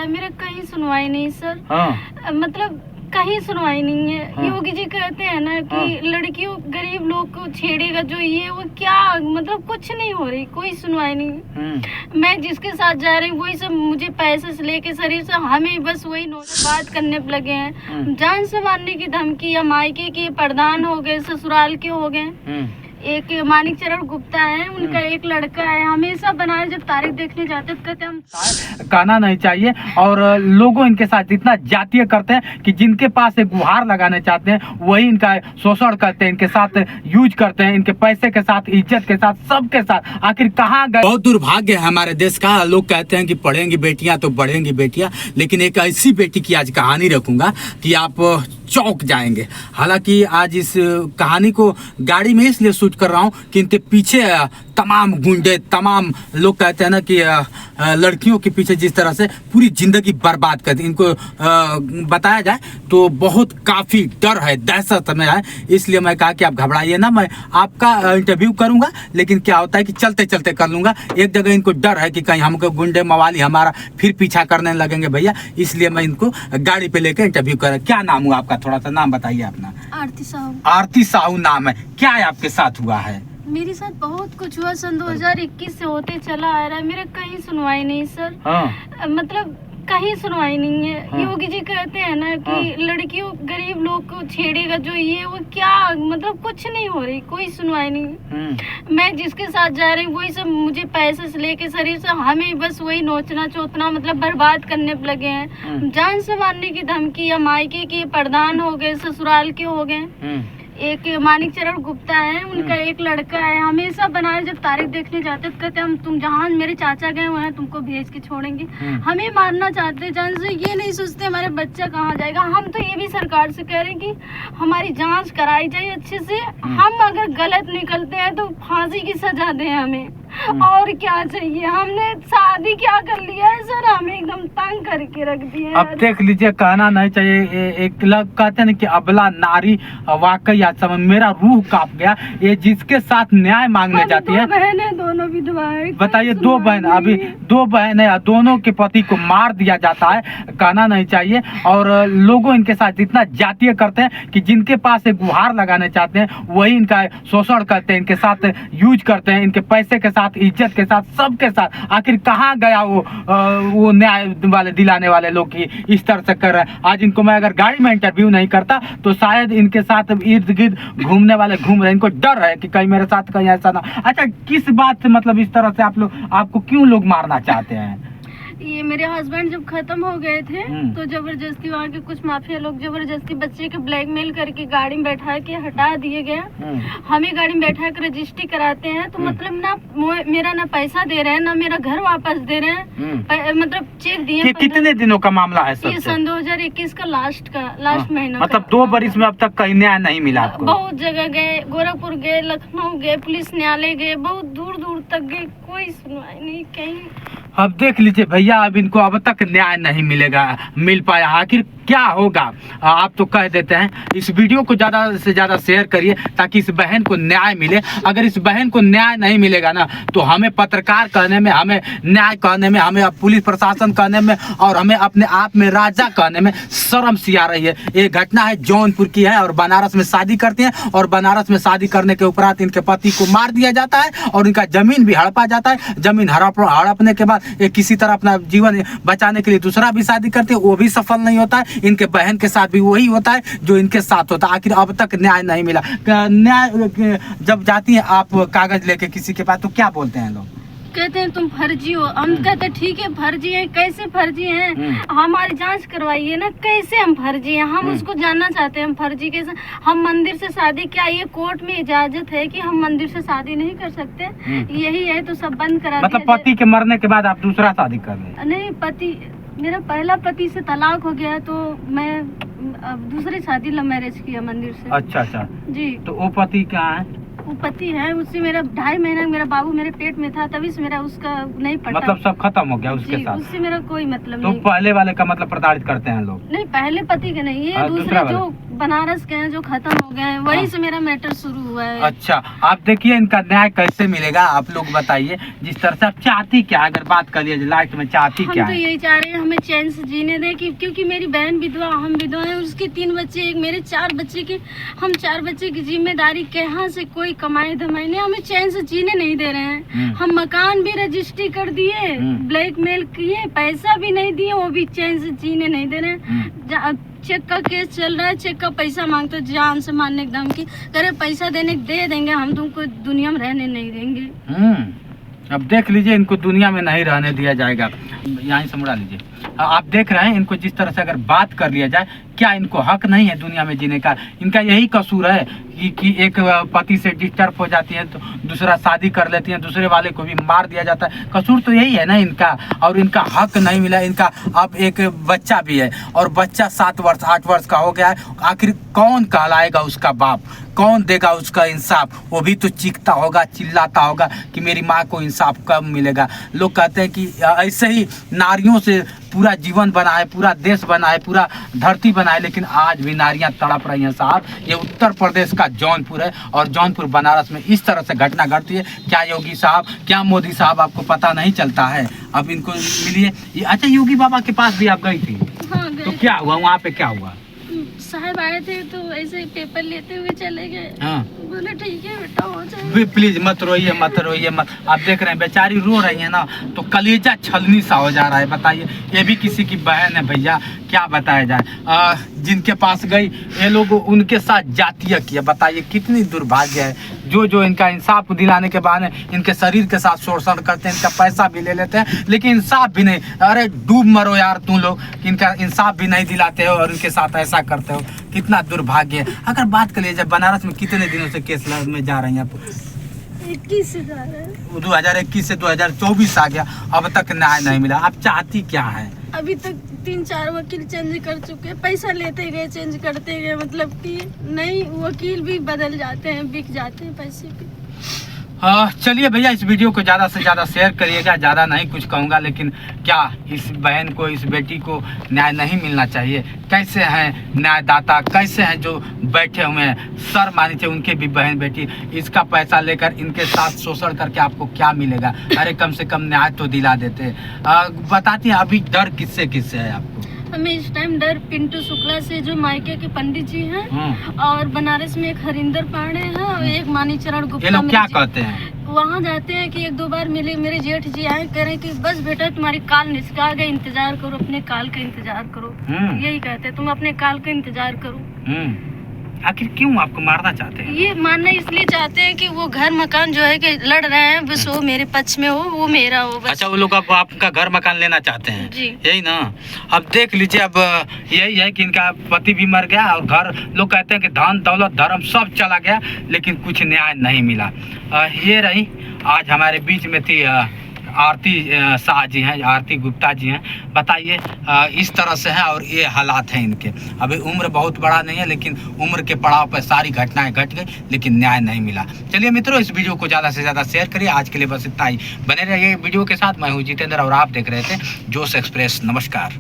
है, मेरा कहीं सुनवाई नहीं सर। हाँ। मतलब कहीं सुनवाई नहीं है। हाँ। योगी जी कहते हैं ना कि लड़कियों गरीब लोग को छेड़ेगा जो ये वो, क्या मतलब कुछ नहीं हो रही, कोई सुनवाई नहीं। मैं जिसके साथ जा रही हूँ वही सब मुझे पैसे से लेके शरीर से हमें बस वही बात करने पे लगे हैं। जान से मारने की धमकी या मायके के प्रधान हो गए, ससुराल के हो गए। एक मानिक चरण गुप्ता है, उनका एक लड़का है, हमेशा बनाए जब तारीख देखने जाते तो कहते हम कहना नहीं चाहिए। और लोगों इनके साथ इतना जातीय करते हैं कि जिनके पास एक गुहार लगाने चाहते हैं वही इनका शोषण करते हैं, इनके साथ यूज करते हैं, इनके पैसे के साथ, इज्जत के साथ, सबके साथ। आखिर कहाँ गए? बहुत दुर्भाग्य है हमारे देश का। लोग कहते हैं कि पढ़ेंगी बेटियां तो बढ़ेंगी बेटियां, लेकिन एक ऐसी बेटी की आज कहानी रखूंगा कि आप चौंक जाएंगे। हालांकि आज इस कहानी को गाड़ी में इसलिए शूट कर रहा हूं कि इनके पीछे तमाम गुंडे, तमाम लोग कहते हैं ना कि लड़कियों के पीछे जिस तरह से पूरी जिंदगी बर्बाद कर दी, इनको बताया जाए तो बहुत काफी डर है, दहशत में है। इसलिए मैं कहा कि आप घबराइए ना, मैं आपका इंटरव्यू करूंगा, लेकिन क्या होता है कि चलते चलते कर लूंगा। एक जगह इनको डर है कि कहीं हमको गुंडे मवाली हमारा फिर पीछा करने लगेंगे भैया, इसलिए मैं इनको गाड़ी पे लेकर इंटरव्यू कर। क्या नाम हुआ आपका? थोड़ा सा नाम बताइए अपना। आरती साहू। आरती साहू नाम है। क्या है आपके साथ हुआ है? मेरे साथ बहुत कुछ हुआ, सन 2021 से होते चला आ रहा है, मेरा कहीं सुनवाई नहीं सर। हाँ। मतलब कहीं सुनवाई नहीं है। हाँ। योगी जी कहते हैं ना कि लड़कियों गरीब लोग को छेड़ेगा जो ये वो, क्या मतलब कुछ नहीं हो रही, कोई सुनवाई नहीं। मैं जिसके साथ जा रही हूँ वही सब मुझे पैसे से लेके शरीर से हमें बस वही नोचना चोतना मतलब बर्बाद करने पे लगे हैं। जान से मारने की धमकी या मायके के प्रधान हो गए, ससुराल के हो गए। एक मानिक चरण गुप्ता है, उनका एक लड़का है, हमेशा बनाए जब तारीख देखने जाते तो कहते हम तुम जहाँ मेरे चाचा गए हुए हैं तुमको भेज के छोड़ेंगे। हमें मारना चाहते, जान से ये नहीं सोचते हमारे बच्चा कहाँ जाएगा। हम तो ये भी सरकार से कह रहे हैं कि हमारी जांच कराई जाए अच्छे से, हम अगर गलत निकलते हैं तो फांसी की सजा दें हमें, और क्या चाहिए। हमने शादी क्या कर लिया है सर, हमें एकदम तंग करके रख दिया। अब देख लीजिए, कहना नहीं चाहिए। एक लोग कहते हैं कि अबला नारी, वाकई आज समय मेरा रूह कांप गया। ये जिसके साथ न्याय मांगने जाती है, बहनें दोनों विधवा है। बताइए, दो बहन, अभी दो बहन है, दोनों के पति को मार दिया जाता है। कहना नहीं चाहिए। और लोगों इनके साथ इतना जातीय करते हैं कि जिनके पास एक गुहार लगाने चाहते हैं वही इनका शोषण करते हैं, इनके साथ यूज करते हैं, इनके पैसे के साथ, इज्जत के साथ, सबके साथ। आखिर कहाँ गया वो न्याय वाले दिलाने वाले लोग की इस तरह से कर रहे हैं। आज इनको मैं अगर गाड़ी में इंटरव्यू नहीं करता तो शायद इनके साथ इर्द गिर्द घूमने वाले घूम रहे हैं। इनको डर है कि कहीं मेरे साथ कहीं ऐसा ना। अच्छा, किस बात से मतलब इस तरह से आपको क्यों लोग मारना चाहते हैं? ये मेरे हस्बैंड जब खत्म हो गए थे तो जबरदस्ती वहाँ के कुछ माफिया लोग जबरदस्ती बच्चे के ब्लैकमेल करके गाड़ी में बैठा के हटा दिए गए। हमें गाड़ी में बैठा कर रजिस्ट्री कराते हैं तो मतलब ना मेरा ना पैसा दे रहे हैं ना मेरा घर वापस दे रहे हैं। मतलब चेक दिए। कितने दिनों का मामला है? ये सन 2021 का लास्ट महीना। मतलब 2 बरिस में अब तक कहीं न्याय नहीं मिला आपको? बहुत जगह गए, गोरखपुर गए, लखनऊ गए, पुलिस न्यायालय गए, बहुत दूर दूर तक गए, कोई सुनवाई नहीं कहीं। अब देख लीजिए भैया, अब इनको अब तक न्याय नहीं मिल पाया। आखिर क्या होगा? आप तो कह देते हैं। इस वीडियो को ज़्यादा से ज़्यादा शेयर करिए ताकि इस बहन को न्याय मिले। अगर इस बहन को न्याय नहीं मिलेगा ना तो हमें पत्रकार कहने में, हमें न्याय कहने में, हमें पुलिस प्रशासन कहने में और हमें अपने आप में राजा कहने में शर्म सी आ रही है। ये घटना है जौनपुर की है और बनारस में शादी करते हैं और बनारस में शादी करने के उपरांत इनके पति को मार दिया जाता है और इनका जमीन भी हड़पा जाता है। जमीन हड़पने के बाद ये किसी तरह अपना जीवन बचाने के लिए दूसरा भी शादी करते हैं, वो भी सफल नहीं होता है। इनके बहन के साथ भी वही होता है जो इनके साथ होता है। आखिर अब तक न्याय नहीं मिला। न्याय जब जाती है आप कागज लेके किसी के पास तो क्या बोलते हैं लोग? कहते हैं तुम फर्जी हो। हम कहते हैं ठीक है फर्जी है, कैसे फर्जी हैं? हमारी जांच करवाइए ना, कैसे हम फर्जी हैं? हम उसको जानना चाहते हैं हम फर्जी कैसे। हम मंदिर से शादी, क्या ये कोर्ट में इजाजत है कि हम मंदिर से शादी नहीं कर सकते? यही है तो सब बंद करा दिया। मतलब पति के मरने के बाद आप दूसरा शादी कर रहे? नहीं, पति मेरा पहला पति से तलाक हो गया तो मैं अब दूसरी शादी लव मैरिज किया मंदिर से। अच्छा अच्छा जी। तो वो पति कहाँ है? वो पति है, उससे मेरा 2.5 महीना मेरा बाबू मेरे पेट में था, तभी से मेरा उसका नहीं पटा। मतलब सब खत्म हो गया उसके साथ? उससे मेरा कोई मतलब तो नहीं। पहले वाले का मतलब प्रताड़ित करते हैं लोग? नहीं, पहले पति के नहीं, ये दूसरे जो बनारस के हैं जो खत्म हो गए हैं, वहीं से मेरा मैटर शुरू हुआ है। अच्छा, आप देखिए इनका न्याय कैसे मिलेगा, आप लोग बताइए। जिस तरह से आप चाहती क्या, अगर बात करिए लास्ट में चाहती क्या हम तो है? यही चाह रहे हैं हमें चैन से जीने दें, क्योंकि मेरी बहन विधवा, हम विधवा हैं, उसके 3 बच्चे, एक मेरे 4 बच्चे की, हम 4 बच्चे की जिम्मेदारी कहाँ से कोई कमाए धमाए नहीं, हमें चैन से जीने नहीं दे रहे हैं। हम मकान भी रजिस्ट्री कर दिए, ब्लैकमेल किए, पैसा भी नहीं दिए, वो भी चैन से जीने नहीं दे रहे हैं। चेक का केस चल रहा है, चेक का पैसा मांगते, जान से मारने के दम की, करे पैसा दे देंगे, हम तुमको दुनिया में रहने नहीं देंगे। अब देख लीजिए, इनको दुनिया में नहीं रहने दिया जाएगा। यहाँ से मुड़ा लीजिए। आप देख रहे हैं, इनको जिस तरह से अगर बात कर लिया जाए, क्या इनको हक नहीं है दुनिया में जीने का? इनका यही कसूर है कि एक पति से डिस्टर्ब हो जाती है तो दूसरा शादी कर लेती है, दूसरे वाले को भी मार दिया जाता है। कसूर तो यही है ना इनका, और इनका हक नहीं मिला। इनका अब एक बच्चा भी है, और बच्चा 7 वर्ष 8 वर्ष का हो गया है। आखिर कौन कहलाएगा उसका बाप? कौन देगा उसका इंसाफ? वो भी तो चीखता होगा, चिल्लाता होगा कि मेरी माँ को इंसाफ कब मिलेगा। लोग कहते हैं कि ऐसे ही नारियों से पूरा जीवन बनाए, पूरा देश बनाए, पूरा धरती बनाए, लेकिन आज भी नारियां तड़प रही हैं साहब। ये उत्तर प्रदेश का जौनपुर है, और जौनपुर बनारस में इस तरह से घटना घटती है। क्या योगी साहब, क्या मोदी साहब आपको पता नहीं चलता है? अब इनको मिलिए। अच्छा, योगी बाबा के पास भी आप गई थी? हाँ, तो क्या हुआ वहाँ पे, क्या हुआ? साहब आए थे तो ऐसे पेपर लेते हुए चले गए। हाँ, बोले ठीक है बेटा, हो जाएगा। प्लीज मत रोइए, मत रोइए, मत। आप देख रहे हैं बेचारी रो रही है ना, तो कलेजा छलनी सा हो जा रहा है। बताइए, ये भी किसी की बहन है भैया, क्या बताया जाए। जिनके पास गई, ये लोग उनके साथ जातिया किया। बताइए कितनी दुर्भाग्य है। जो इनका इंसाफ दिलाने के बहाने इनके शरीर के साथ शोषण करते हैं, इनका पैसा भी ले लेते हैं, लेकिन इंसाफ भी नहीं। अरे डूब मरो यार तुम लोग, इनका इंसाफ भी नहीं दिलाते हो और इनके साथ ऐसा करते हो। कितना दुर्भाग्य है। अगर बात कर लीजिए, बनारस में कितने दिनों से केस में जा रही हैं आप? 21 से जा रहे हैं। 2021 से 2024 आ गया, अब तक न्याय नहीं मिला। आप चाहती क्या है? अभी तक 3-4 वकील चेंज कर चुके हैं, पैसा लेते गए, चेंज करते गए, मतलब कि नहीं, वकील भी बदल जाते हैं, बिक जाते हैं पैसे पे। चलिए भैया, इस वीडियो को ज़्यादा से ज़्यादा शेयर करिएगा। ज़्यादा नहीं कुछ कहूँगा, लेकिन क्या इस बहन को, इस बेटी को न्याय नहीं मिलना चाहिए? कैसे हैं न्यायदाता, कैसे हैं जो बैठे हुए हैं, सर मानी चाहिए उनके भी बहन बेटी। इसका पैसा लेकर इनके साथ शोषण करके आपको क्या मिलेगा? अरे कम से कम न्याय तो दिला देते। बताती हैं, अभी डर किससे किससे है आपको? हमें इस टाइम डर पिंटू शुक्ला से, जो मायके के पंडित जी हैं, और बनारस में एक हरिंदर पांडे हैं, और एक मानीचरण गुप्ता। ये लोग क्या कहते हैं? वहाँ जाते हैं कि 1-2 बार मिले, मेरे जेठ जी आए, कह रहे हैं कि बस बेटा तुम्हारी काल निष्का गए, इंतजार करो, अपने काल का इंतजार करो। यही कहते हैं, तुम अपने काल का इंतजार करो। आखिर क्यों आपको मारना चाहते हैं? ये मानना इसलिए चाहते हैं कि वो घर मकान जो है कि लड़ रहे हैं, बस वो मेरे पक्ष में हो, वो मेरा हो बस। अच्छा, वो लोग अब आपका घर मकान लेना चाहते हैं जी, यही ना? अब देख लीजिए, अब यही है कि इनका पति भी मर गया, और घर, लोग कहते हैं कि धन दौलत धर्म सब चला गया, लेकिन कुछ न्याय नहीं मिला। ये रही आज हमारे बीच में थी आरती शाह जी हैं, आरती गुप्ता जी हैं। बताइए, इस तरह से है और ये हालात हैं इनके। अभी उम्र बहुत बड़ा नहीं है, लेकिन उम्र के पड़ाव पर सारी घटनाएं घट गई, लेकिन न्याय नहीं मिला। चलिए मित्रों, इस वीडियो को ज़्यादा से ज़्यादा शेयर करिए। आज के लिए बस इतना ही। बने रहिए वीडियो के साथ। मैं हूँ जितेंद्र और आप देख रहे थे जोश एक्सप्रेस। नमस्कार।